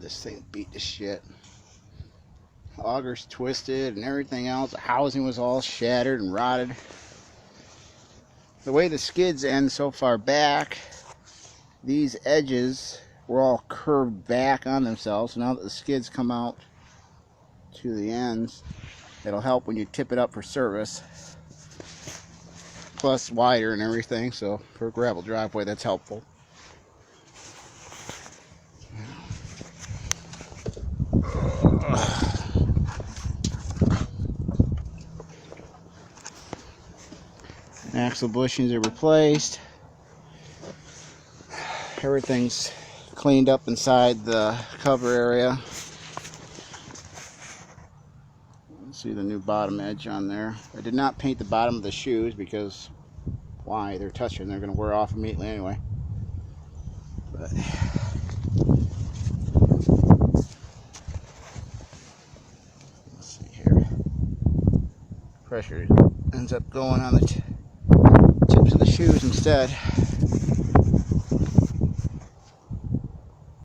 this thing beat to shit. Augers twisted and everything else. The housing was all shattered and rotted. The way the skids end so far back, these edges were all curved back on themselves. So now that the skids come out to the ends, it'll help when you tip it up for service. Plus wider and everything, so for a gravel driveway that's helpful. Axle bushings are replaced. Everything's cleaned up inside the cover area. See the new bottom edge on there. I did not paint the bottom of the shoes because why? They're touching. They're going to wear off immediately anyway. But let's see here. Pressure ends up going on the tips of the shoes instead.